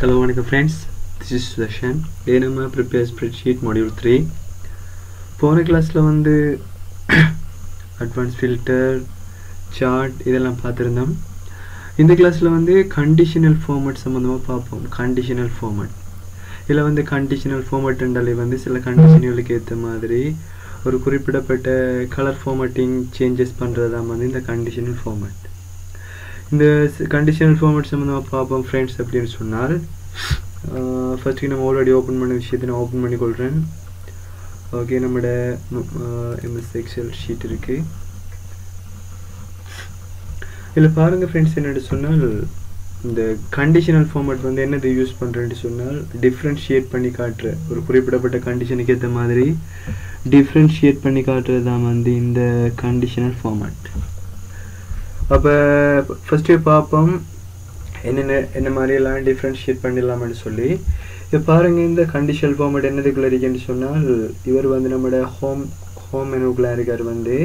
Hello friends, this is Sudarshan. Today we prepare spreadsheet module 3. போன கிளாஸ்ல வந்து advanced filter, chart இதெல்லாம் பார்த்திருந்தோம். இந்த கிளாஸ்ல வந்து conditional format சம்பந்தமா பார்ப்போம். Conditional format. இதுல வந்து conditional format என்றாலே வந்து சில கண்டிஷன்களுக்கு ஏத்த மாதிரி ஒரு குறிப்பிடப்பட்ட color formatting changes பண்றதா வந்து இந்த conditional format. இந்த conditional format சம்பந்தமா பார்ப்போம் friends அப்படினு சொன்னால் first நம்ம ஆல்ரெடி ஓபன் பண்ண விஷயத்தை நான் ஓபன் பண்ணி கொள்றேன். ஓகே நம்மட MS Excel ஷீட் இருக்கு. இதுல பாருங்க friends என்னன்னு சொன்னால் இந்த conditional format வந்து என்னது யூஸ் பண்றேன்னு சொன்னால் differentiate பண்ணி காட்ற ஒரு குறிப்பிடப்பட்ட கண்டிஷனுக்கு ஏத்த மாதிரி differentiate பண்ணி காட்றது தான் வந்து இந்த conditional format. அப்ப ஃபர்ஸ்ட் பாப்போம் என்ன மாதிரி எல்லாம் டிஃபரன்ஷியேட் பண்ணிடலாம்னு சொல்லி. இப்ப பாருங்க இந்த கண்டிஷனல் ஃபார்மட் என்னதுக்குள்ள இருக்குன்னு சொன்னால் இவர் வந்து நம்மட ஹோம் மெனுக்குள்ள இருக்காரு வந்து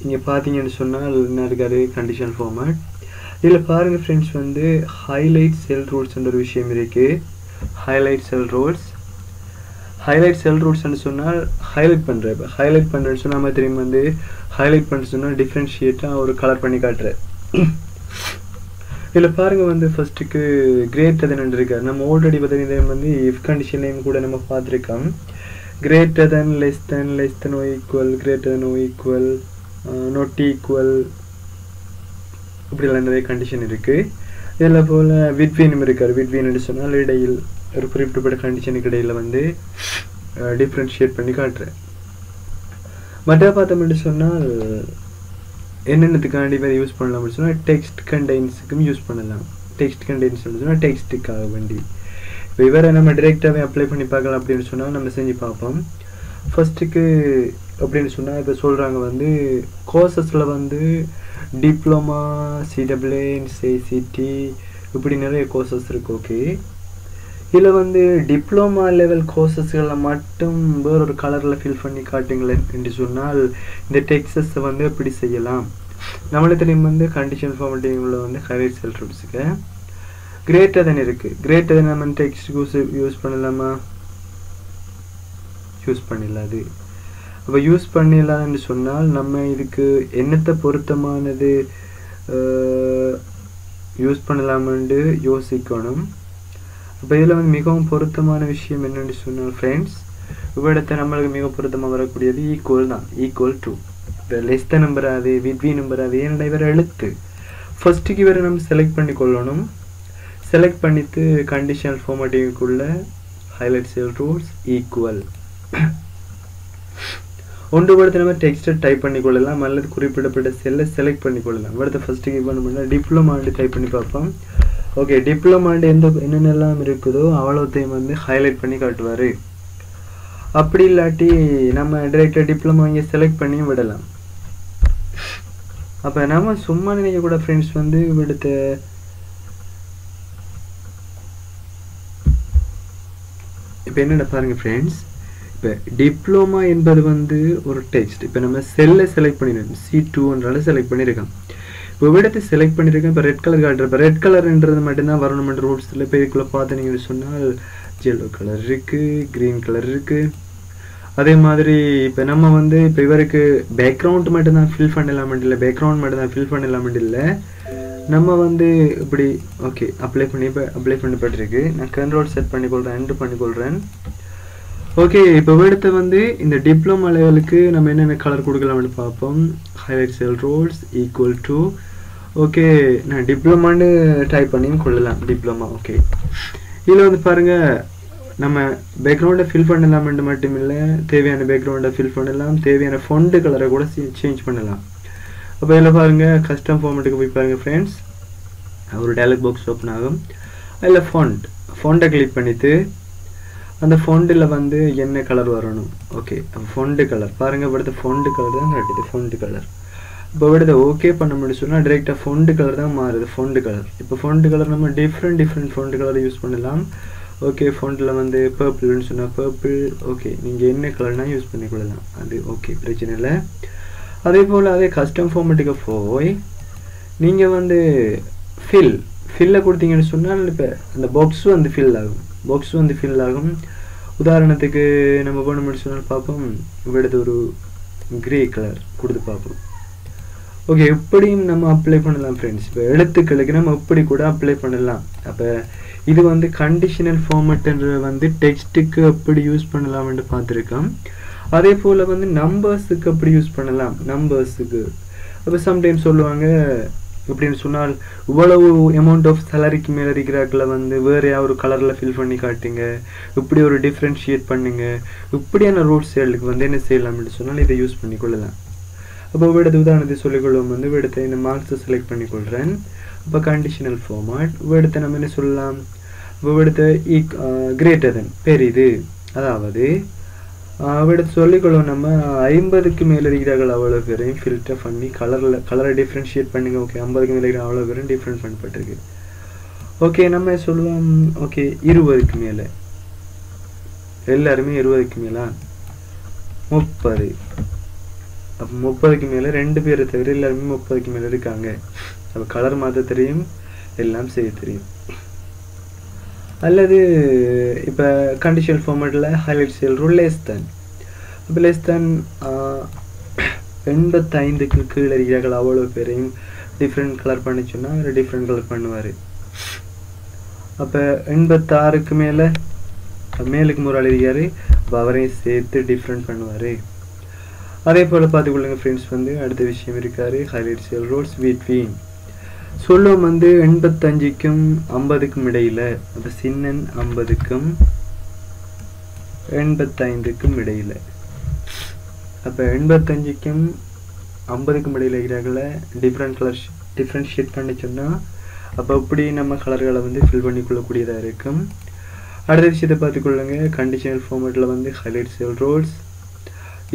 இங்க பாத்தீங்கன்னு சொன்னால் என்ன இருக்காரு கண்டிஷனல் ஃபார்மட். இதுல பாருங்க फ्रेंड्स வந்து ஹைலைட் செல் ரூல்ஸ் என்ற ஒரு விஷயம் இருக்கு. ஹைலைட் செல் ரூல்ஸ் ன்னு சொன்னால் ஹைலைட் பண்றேன்னு சொன்னா நம்ம தெரியும் வந்து ஹைலைட் பண்ண சொன்னா டிஃபரன்ஷியேட்டா ஒரு கலர் பண்ணி காட்ற. இதுல பாருங்க வந்து ஃபர்ஸ்ட்க்கு கிரேட்டர் தென் இருக்கு. நம்ம ஆல்ரெடி பார்த்தீங்கன்னா வந்து if condition லையும் கூட நம்ம பார்த்திருக்கோம். greater than less than or equal greater than or equal not equal இப்படி நிறைய கண்டிஷன் இருக்கு. இதெல்ல போல between இருக்கு. between ன்னு சொன்னால் இடையில் ஒரு குறிப்பிட்ட கண்டிஷனுக்கு இடையில வந்து டிஃபரன்ஷியேட் பண்ணி காட்றேன். மற்ற பார்த்தோம்னு சொன்னால் என்னென்னதுக்காண்டி வேற யூஸ் பண்ணலாம்னு சொன்னா டெக்ஸ்ட் கண்டெய்ன்ஸ்க்கும் யூஸ் பண்ணலாம். டெக்ஸ்ட் கண்டெய்ன்ஸ் சொன்னா டெக்ஸ்ட்டுக்காக வேண்டி இவரை நம்ம டைரக்டாவே அப்ளை பண்ணி பார்க்கலாம் அப்படின்னு சொன்னா நம்ம செஞ்சு பார்ப்போம். ஃபர்ஸ்ட்க்கு அப்படின்னு சொன்னா இப்ப சொல்றாங்க வந்து கோர்சஸ்ல வந்து டிப்ளமா CAA NCCT இப்படி நிறைய கோர்சஸ் இருக்கு. ஓகே இதுல வந்து டிப்ளமா லெவல் கோர்சஸ்களை மட்டும் வேற ஒரு கலர்ல ஃபில் பண்ணி காட்டுங்களேன் என்று சொன்னால் இந்த டெக்ஸ்ட்ஸ் வந்து எப்படி செய்யலாம். நம்மளுக்கு தெரியும் வந்து கண்டிஷனல் ஃபார்மட்டிங்ல வந்து ஹைலைட் செல் ரூல்ஸ்க்கு கிரேட்டர் தென் இருக்கு. கிரேட்டர் தென் நம்ம டெக்ஸ்ட் யூஸ் பண்ணலாமா? யூஸ் பண்ணிடலாது. அப்ப யூஸ் பண்ணிடலாம்னு சொன்னால் நம்ம இதுக்கு என்னத்தை பொருத்தமானது யூஸ் பண்ணலாம்னு யோசிக்கணும். அப்ப இதுல வந்து மிகவும் பொருத்தமான விஷயம் என்னன்னு சொன்னால் फ्रेंड्स இவடத்தை நம்மளுக்கு மிக பொருத்தமா வரக்கூடியது ஈக்குவல் தான். Equal to less than number அது பிட்வீன் நம்பர் அது ஏன்னா இவர எழுத்து ஃபர்ஸ்ட்க்கு இவரை நம்ம செலக்ட் பண்ணி கொள்ளணும். செலக்ட் பண்ணிட்டு கண்டிஷனல் ஃபார்மட்டிங்குள்ள ஹைலைட் செல் ரூல்ஸ் ஈக்குவல் ஒன்று படத்தை நம்ம டெக்ஸ்ட் டைப் பண்ணி கொள்ளலாம் அல்லது குறிப்பிடப்பட்ட செல்லை செலக்ட் பண்ணி கொள்ளலாம். இவடத்தை ஃபர்ஸ்ட்க்கு என்ன பண்ணா டிப்ளமா டைப் பண்ணி பார்ப்போம். ஓகே டிப்ளமா என்னென்னலாம் இருக்குதோ அவ்வளோத்தையும் வந்து ஹைலைட் பண்ணி காட்டுவாரு. அப்படி இல்லாட்டி நம்ம டைரக்டா டிப்ளமா இங்க செலக்ட் பண்ணி விடலாம். அப்ப நம்ம சும்மா நினைக்க கூட फ्रेंड्स வந்து இவிடத்தை இப்போ என்ன பாருங்க फ्रेंड्स இப்போ டிப்ளமா என்பது வந்து ஒரு டெக்ஸ்ட். இப்போ நம்ம செல்லை செலக்ட் பண்ணிருக்கோம் C2ன்றால செலக்ட் பண்ணிருக்கோம். இப்போ விடத்தை செலக்ட் பண்ணிருக்கேன். இப்போ ரெட் கலர் காட்டுறேன். இப்போ ரெட் கலர்ன்றது மட்டும்தான் வரணும்ன்ற ரூல்ஸ்ல இப்போ இதுக்குள்ள பார்த்தீங்கன்னு சொன்னால் yellow கலர் இருக்கு, கிரீன் கலர் இருக்கு. அதே மாதிரி இப்போ நம்ம வந்து இப்போ இவருக்கு பேக்ரவுண்ட் மட்டும் தான் ஃபில் பண்ணலாம் இல்ல பேக்ரவுண்ட் மட்டும் தான் ஃபில் பண்ணலாம் இல்ல நம்ம வந்து இப்படி ஓகே அப்ளை பண்ணப்பட்டிருக்கு. நான் கண்ட்ரோல் செட் பண்ணிக்கொள்றேன், என்டர் பண்ணிக்கொள்றேன். ஓகே இப்போ விடத்தை வந்து இந்த டிப்ளமா லெவலுக்கு நம்ம என்னென்ன கலர் கொடுக்கலாம்னு பார்ப்போம். Highlight sell rules equal to okay நான் டிப்ளமான்னு டைப் பண்ணியும் கொள்ளலாம் டிப்ளமா. ஓகே இதுல வந்து பாருங்க நம்ம பேக்ரவுண்டை ஃபில் பண்ணலாம் மட்டும் இல்ல தேவையான பேக்ரவுண்டை ஃபில் பண்ணலாம், தேவையான ஃபொண்ட் கலரை கூட சேஞ்ச் பண்ணலாம். அப்போ இதில் பாருங்க கஸ்டம் ஃபார்மட்டுக்கு போய் பாருங்க ஃப்ரெண்ட்ஸ் ஒரு டயலாக் பாக்ஸ் ஓப்பன் ஆகும். அதில் ஃபொண்டை கிளிக் பண்ணிட்டு அந்த ஃபொண்டில் வந்து என்ன கலர் வரணும். ஓகே ஃபொண்ட் கலர் பாருங்க இவிடத்தை ஃபொண்ட் கலர் தான் காட்டுது. ஃபொண்ட் கலர் இப்போ இவிடத்தை ஓகே பண்ண முடியும் சொன்னால் டைரெக்டாக ஃபொண்ட் கலர் தான் மாறுது. ஃபொண்ட் கலர் இப்போ ஃபொண்ட் கலர் நம்ம டிஃப்ரெண்ட் ஃபொண்ட் கலர் யூஸ் பண்ணலாம். ஓகே ஃபொண்டில் வந்து பர்பிள்னு சொன்னால் பர்பிள். ஓகே நீங்கள் என்ன கலர்னா யூஸ் பண்ணிக்கொள்ளலாம், அது ஓகே பிரச்சனை இல்லை. அதே போல் அதே கஸ்டம் ஃபார்மட்டுக்கு போய் நீங்கள் வந்து ஃபில்லை கொடுத்தீங்கன்னு சொன்னால் இப்போ அந்த பாக்ஸ் வந்து ஃபில் ஆகும். உதாரணத்துக்கு நம்ம பண்ண சொன்னால் பார்ப்போம். எடுத்து ஒரு கிரே கலர் கொடுத்து பார்ப்போம். ஓகே, எப்படியும் நம்ம அப்ளை பண்ணலாம் ஃப்ரெண்ட்ஸ். இப்போ எழுத்துக்களுக்கு நம்ம எப்படி கூட அப்ளை பண்ணலாம். அப்போ இது வந்து கண்டிஷனல் ஃபார்மேட்ன்ற வந்து டெக்ஸ்ட்டுக்கு எப்படி யூஸ் பண்ணலாம்னு பார்த்துருக்கோம். அதே போல் வந்து நம்பர்ஸுக்கு எப்படி யூஸ் பண்ணலாம். நம்பர்ஸுக்கு அப்போ சம்டைம்ஸ் சொல்லுவாங்க எப்படின்னு சொன்னால், இவ்வளவு அமௌண்ட் ஆஃப் சேலரிக்கு மேலே இருக்கிறாக்களை வந்து வேறு ஒரு கலரில் ஃபில் பண்ணி காட்டுங்க, இப்படி ஒரு டிஃப்ரென்ஷியேட் பண்ணுங்க, இப்படியான ரோட் சைடுக்கு வந்து என்ன செய்யலாம்னு சொன்னால் இதை யூஸ் பண்ணி கொள்ளலாம். அப்போ விடத்து உதாரணத்தை சொல்லிக்கொள்வோம். வந்து விடத்தை இந்த மார்க்ஸை செலக்ட் பண்ணிக்கொள்கிறேன். அப்போ கண்டிஷனல் ஃபார்மேட் விடத்தை நம்ம என்ன சொல்லலாம். இப்போ விடத்தை கிரேட்டர் தென் பெரிது, அதாவது விடத்தை சொல்லிக்கொள்வோம். நம்ம 50க்கு மேலே இருக்கிறார்கள் அவ்வளோ பேரையும் ஃபில்டர் பண்ணி கலரை டிஃப்ரென்ஷியேட் பண்ணுங்க. ஓகே, 50க்கு மேலே இருக்கிற அவ்வளோ பேரும் டிஃப்ரெண்ட் பண்ணப்பட்டிருக்கு. ஓகே, நம்ம சொல்லுவோம். ஓகே, 20க்கு மேலே எல்லாருமே 20க்கு மேலே 30. அப்போ 30க்கு மேலே 2 பேரை தவிர எல்லாருமே 30க்கு மேலே இருக்காங்க. அப்போ கலர் மாற்ற தெரியும், எல்லாம் செய்ய தெரியும். அல்லது இப்போ கண்டிஷனல் ஃபார்மேட்டில் ஹைலைட் செல் ரூல் லெஸ் தேன். இப்போ லெஸ் தேன் 85க்கு கீழே இருக்கிறார்கள் அவ்வளோ பேரையும் டிஃப்ரெண்ட் கலர் பண்ணி சொன்னால் அவர் டிஃப்ரெண்ட் கலர் பண்ணுவார். அப்போ 86க்கு மேலுக்கு முறாள் இருக்காரு, அப்போ அவரையும் சேர்த்து டிஃப்ரெண்ட் பண்ணுவார். அதே போல் பார்த்துக்கொள்ளுங்க ஃப்ரெண்ட்ஸ். வந்து அடுத்த விஷயம் இருக்காரு ஹைலைட் செல் ரோட்ஸ் பிட்வீன். சொல்லும் வந்து 85க்கும் 50க்கும் இடையில். அப்போ சின்னன் 50க்கும் 85க்கும் இடையில். அப்போ 85க்கும் 50க்கும் இடையில் இருக்கிறாங்கள டிஃப்ரெண்ட் கலர் டிஃப்ரென்ஷியேட் பண்ணி சொன்னால் அப்போ இப்படி நம்ம கலர்களை வந்து ஃபில் பண்ணி கொள்ளக்கூடியதாக இருக்கும். அடுத்த விஷயத்தை பார்த்துக்கொள்ளுங்க. கண்டிஷனல் ஃபார்மேட்டில் வந்து highlight cell roads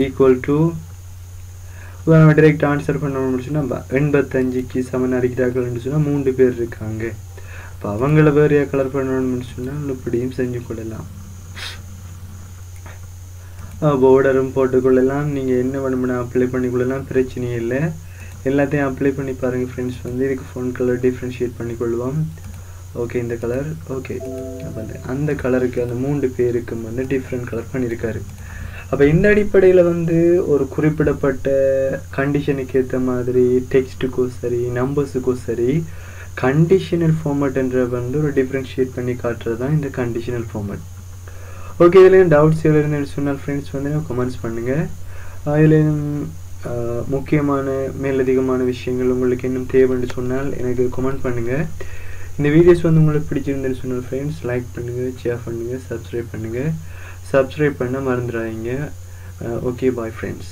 equal to direct answer பண்ண முடிச்சுன்னா 85க்கு சமன் அடிக்கிறார்கள்னு சொன்னால் 3 பேர் இருக்காங்க. இப்போ அவங்கள வேறு கலர் பண்ணணும்னு சொன்னால் இப்படியும் செஞ்சு கொள்ளலாம். பார்டரும் போட்டுக்கொள்ளலாம். நீங்கள் என்ன வேணும்னா அப்ளை பண்ணிக்கொள்ளலாம், பிரச்சனையே இல்லை. எல்லாத்தையும் அப்ளை பண்ணி பாருங்கள் ஃப்ரெண்ட்ஸ். வந்து இதுக்கு ஃபோன் கலர் டிஃப்ரென்ஷியேட் பண்ணிக்கொள்வோம். ஓகே, இந்த கலர் ஓகே. அப்போ அந்த கலருக்கு அந்த 3 பேருக்கும் வந்து டிஃப்ரெண்ட் கலர் பண்ணியிருக்காரு. அப்போ இந்த அடிப்படையில் வந்து ஒரு குறிப்பிடப்பட்ட கண்டிஷனுக்கு ஏற்ற மாதிரி டெக்ஸ்ட்டுக்கோ சரி நம்பர்ஸுக்கோ சரி கண்டிஷனல் ஃபார்மேட்ன்ற வந்து ஒரு டிஃப்ரென்ஷியேட் பண்ணி காட்டுறது தான் இந்த கண்டிஷனல் ஃபார்மேட். ஓகே, இதுலேயும் டவுட்ஸ் எதுவும் இருந்துன்னு சொன்னால் ஃப்ரெண்ட்ஸ் வந்து கமெண்ட்ஸ் பண்ணுங்கள். இதுலேயும் முக்கியமான மேலதிகமான விஷயங்கள் உங்களுக்கு இன்னும் தேவைன்னு சொன்னால் எனக்கு கமெண்ட் பண்ணுங்கள். இந்த வீடியோஸ் வந்து உங்களுக்கு பிடிச்சிருந்துன்னு சொன்னால் ஃப்ரெண்ட்ஸ் லைக் பண்ணுங்கள், ஷேர் பண்ணுங்கள், சப்ஸ்கிரைப் பண்ண மறந்துடாதீங்க. Okay, bye friends.